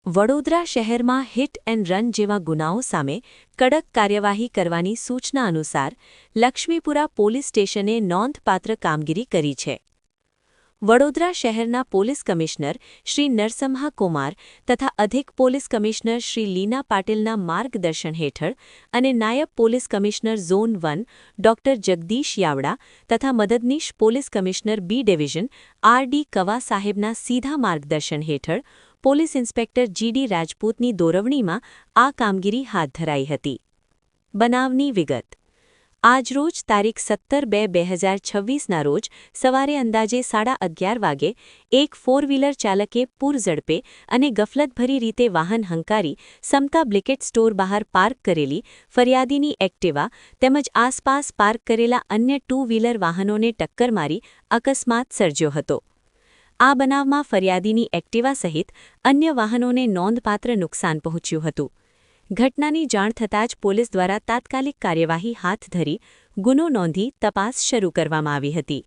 વડોદરા શહેરમાં hit and run જેવા ગુનાઓ સામે કડક કાર્યવાહી કરવાની સૂચના અનુસાર લક્ષ્મીપુરા પોલીસ સ્ટેશને નોંધપાત્ર કામગીરી કરી છે. વડોદરા શહેરના પોલીસ કમિશનર શ્રી નરસમ્હા કુમાર તથા અધિક પોલીસ કમિશનર શ્રી લીના પાટીલના માર્ગદર્શન હેઠળ અને નાયબ police commissioner zone 1 doctor Jagdish Yavada તથા મદદનીશ પોલીસ કમિશનર બી ડિવિઝન આર.ડી. કવા સાહેબના સીધા માર્ગદર્શન હેઠળ પોલીસ ઇન્સ્પેક્ટર જી.ડી. રાજપૂતની દોરવણીમાં આ કામગીરી હાથ ધરાઈ હતી. બનાવની વિગત. આજરોજ તારીખ 17/2/2026ના રોજ સવારે અંદાજે 11:30 વાગે એક ફોર વ્હીલર ચાલકે પૂરઝડપે અને ગફલતભરી રીતે વાહન હંકારી સમતા બ્લિકેટ સ્ટોર બહાર પાર્ક કરેલી ફરિયાદીની એક્ટિવા તેમજ આસપાસ પાર્ક કરેલા અન્ય ટુ વ્હીલર વાહનોને ટક્કર મારી અકસ્માત સર્જ્યો હતો. આ બનાવમાં ફરિયાદીની એક્ટિવા સહિત અન્ય વાહનોને નોંધપાત્ર નુકસાન પહોંચ્યું હતું. ઘટનાની જાણ થતાં જ પોલીસ દ્વારા તાત્કાલિક કાર્યવાહી હાથ ધરી ગુનો નોંધી તપાસ શરૂ કરવામાં આવી હતી.